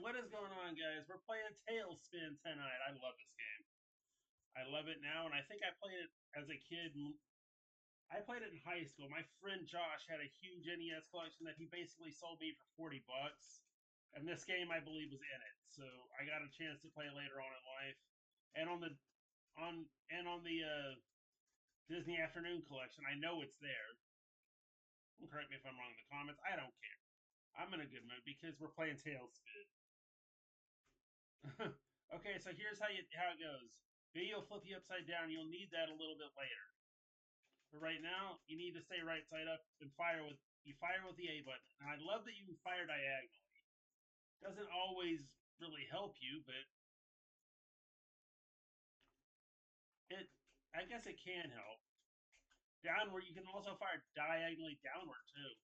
What is going on, guys? We're playing TaleSpin tonight. I love this game. I love it now, and I think I played it as a kid. I played it in high school. My friend Josh had a huge NES collection that he basically sold me for $40, and this game I believe was in it. So I got a chance to play later on in life, and on the Disney Afternoon collection, I know it's there. Correct me if I'm wrong in the comments. I don't care. I'm in a good mood because we're playing TaleSpin. Okay, so here's how it goes. B will flip you upside down. You'll need that a little bit later. But right now, you need to stay right side up and fire with the A button. And I love that you can fire diagonally. Doesn't always really help you, but it I guess it can help. Downward, you can also fire diagonally downward too.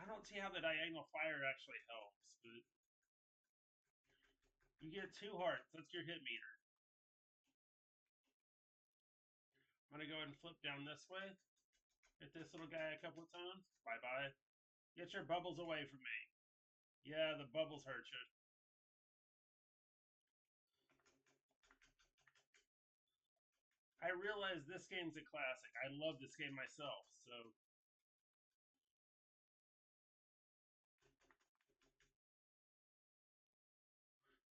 I don't see how the diagonal fire actually helps, but you get 2 hearts. That's your hit meter. I'm gonna go ahead and flip down this way. Hit this little guy a couple of times. Bye bye. Get your bubbles away from me. Yeah, the bubbles hurt you. I realize this game's a classic. I love this game myself, so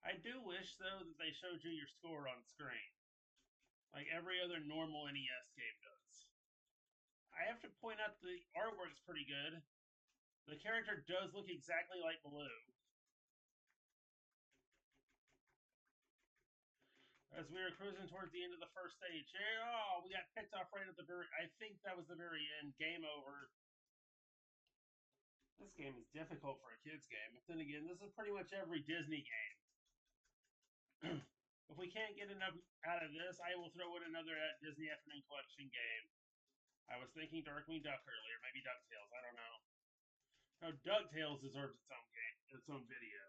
I do wish though that they showed you your score on screen, like every other normal NES game does. I have to point out the artwork's pretty good. The character does look exactly like Blue. As we were cruising towards the end of the first stage, oh, we got picked off right at the very. I think that was the very end. Game over. This game is difficult for a kid's game. But then again, this is pretty much every Disney game. If we can't get enough out of this, I will throw in another Disney Afternoon Collection game. I was thinking Darkwing Duck earlier, maybe DuckTales. I don't know. No, DuckTales deserves its own game, its own video.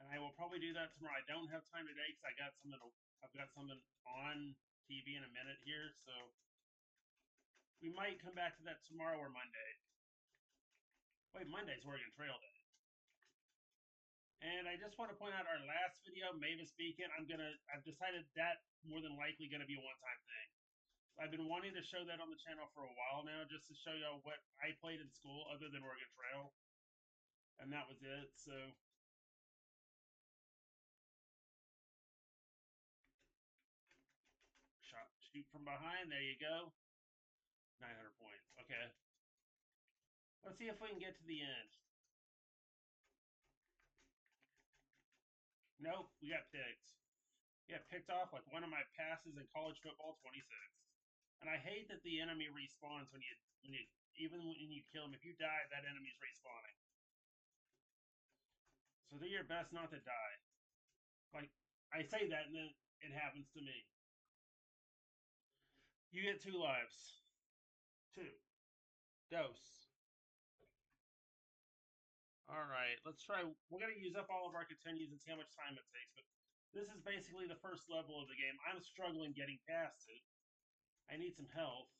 And I will probably do that tomorrow. I don't have time today because I've got something on TV in a minute here, so we might come back to that tomorrow or Monday. Wait, Monday's Oregon Trail Day. And I just want to point out our last video, Mavis Beacon. I've decided that more than likely gonna be a one-time thing. I've been wanting to show that on the channel for a while now, just to show y'all what I played in school other than Oregon Trail, and that was it. So shoot from behind. There you go. 900 points. Okay. Let's see if we can get to the end. Nope, we got picked. We got picked off like one of my passes in college football 26. And I hate that the enemy respawns when you even when you kill him. If you die, that enemy's respawning. So do your best not to die. Like I say that and then it happens to me. You get 2 lives. 2. Dose. Alright, let's try. We're going to use up all of our continues and see how much time it takes. But this is basically the first level of the game. I'm struggling getting past it. I need some health.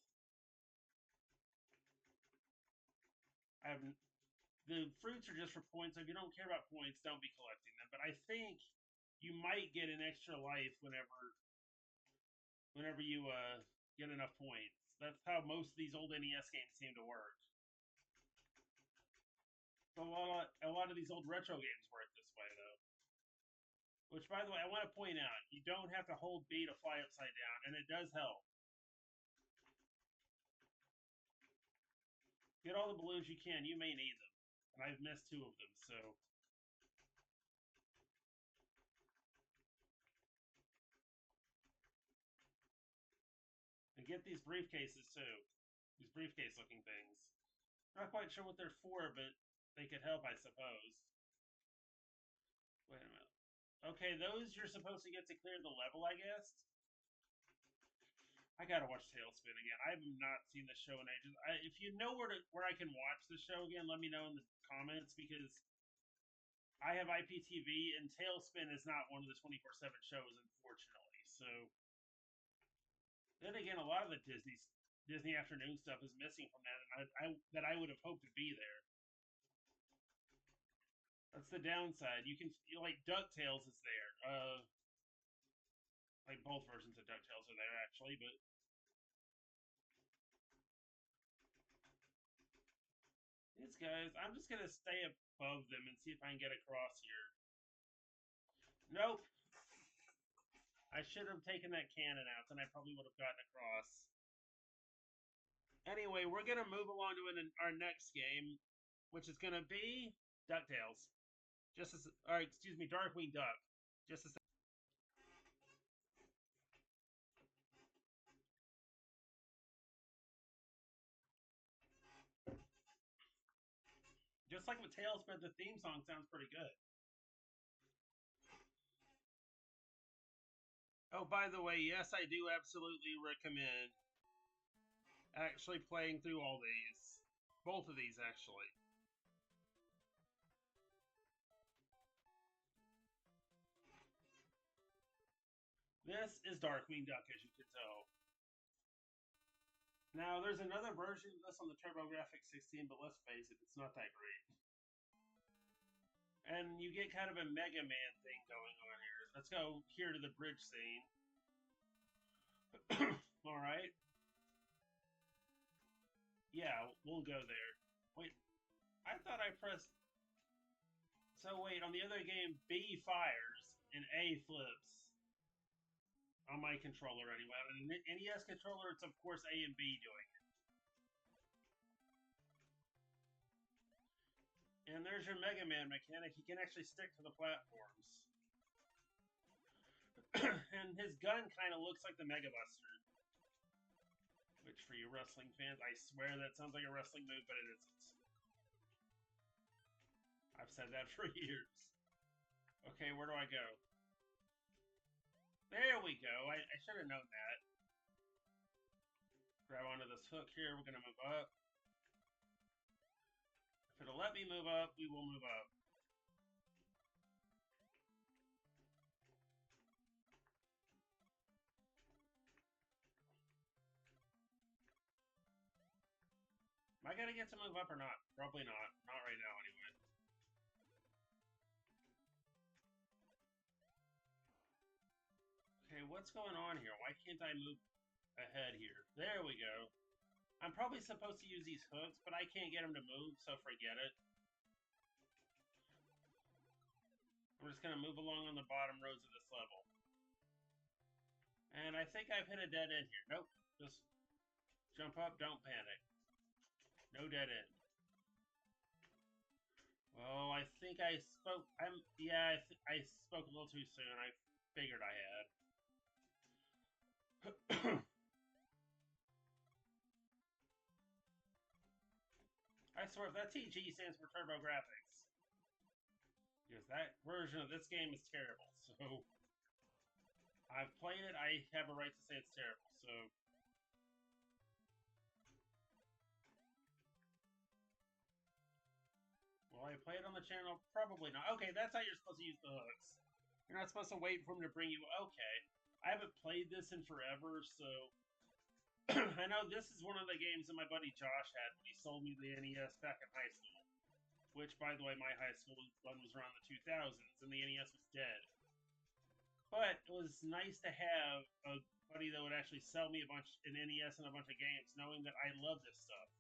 I have the fruits are just for points. So if you don't care about points, don't be collecting them. But I think you might get an extra life whenever you get enough points. That's how most of these old NES games seem to work. So a lot of these old retro games work this way though. Which, by the way, I want to point out, you don't have to hold B to fly upside down, and it does help. Get all the balloons you can. You may need them. And I've missed 2 of them, so and get these briefcases too. These briefcase looking things. Not quite sure what they're for, but they could help, I suppose. Wait a minute. Okay, those you're supposed to get to clear the level, I guess. I gotta watch TaleSpin again. I have not seen the show in ages. If you know where I can watch the show again, let me know in the comments because I have IPTV and TaleSpin is not one of the 24/7 shows, unfortunately. So then again, a lot of the Disney Afternoon stuff is missing from that, and that I would have hoped to be there. That's the downside. You can like DuckTales is there. Like both versions of DuckTales are there actually, but these guys, I'm just gonna stay above them and see if I can get across here. Nope. I should have taken that cannon out, then I probably would have gotten across. Anyway, we're gonna move along to our next game, which is gonna be DuckTales. Or excuse me, Darkwing Duck. Just a Just like with TaleSpin, the theme song sounds pretty good. Oh, by the way, yes, I do absolutely recommend actually playing through all these. Both of these, actually. This is Darkwing Duck, as you can tell. Now, there's another version of this on the TurboGrafx 16, but let's face it, it's not that great. And you get kind of a Mega Man thing going on here. Let's go here to the bridge scene. Alright. Yeah, we'll go there. Wait, I thought I pressed... So wait, on the other game, B fires and A flips. On my controller anyway. On an NES controller, it's of course A and B doing it. And there's your Mega Man mechanic. He can actually stick to the platforms. And his gun kind of looks like the Mega Buster. Which, for you wrestling fans, I swear that sounds like a wrestling move, but it isn't. I've said that for years. Okay, where do I go? There we go. I should have known that. Grab onto this hook here. We're going to move up. If it'll let me move up, we will move up. Am I going to get to move up or not? Probably not. Not right now, anyway. Okay, what's going on here? Why can't I move ahead here? There we go. I'm probably supposed to use these hooks, but I can't get them to move, so forget it. I'm just going to move along on the bottom rows of this level. And I think I've hit a dead end here. Nope. Just jump up, don't panic. No dead end. Well, I think I spoke... I spoke a little too soon. I figured I had. I swear, if that TG stands for TurboGrafx, because that version of this game is terrible. So, I've played it, I have a right to say it's terrible. So, will I play it on the channel? Probably not. Okay, that's how you're supposed to use the hooks. You're not supposed to wait for them to bring you... Okay. I haven't played this in forever, so... I know this is one of the games that my buddy Josh had when he sold me the NES back in high school. Which, by the way, my high school one was around the 2000s, and the NES was dead. But it was nice to have a buddy that would actually sell me an NES and a bunch of games, knowing that I love this stuff.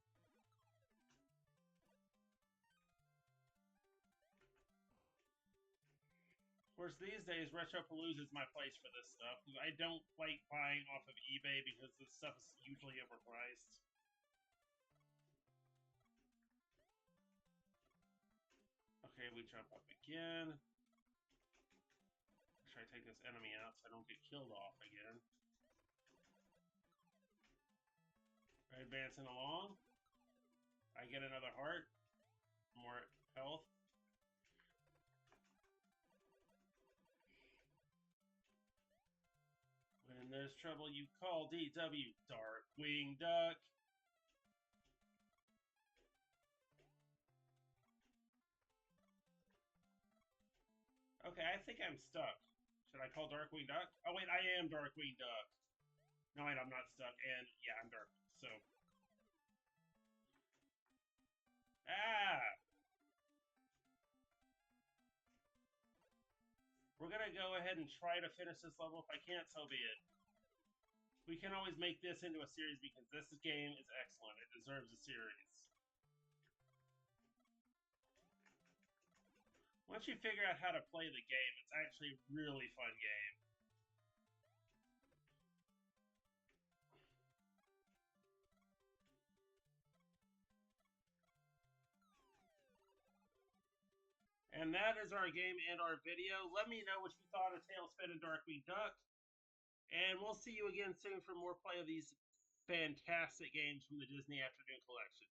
Of course, these days, Retropalooza is my place for this stuff. I don't like buying off of eBay because this stuff is usually overpriced. Okay, we jump up again. Should I take this enemy out so I don't get killed off again? We're advancing along. I get another heart. More health. When there's trouble, you call DW. Darkwing Duck. Okay, I think I'm stuck. Should I call Darkwing Duck? Oh wait, I am Darkwing Duck. No, wait, I'm not stuck. And yeah, I'm So, ah, we're gonna go ahead and try to finish this level. If I can't, so be it. We can always make this into a series because this game is excellent. It deserves a series. Once you figure out how to play the game, it's actually a really fun game. And that is our game and our video. Let me know what you thought of TaleSpin and Darkwing Duck. And we'll see you again soon for more play of these fantastic games from the Disney Afternoon Collection.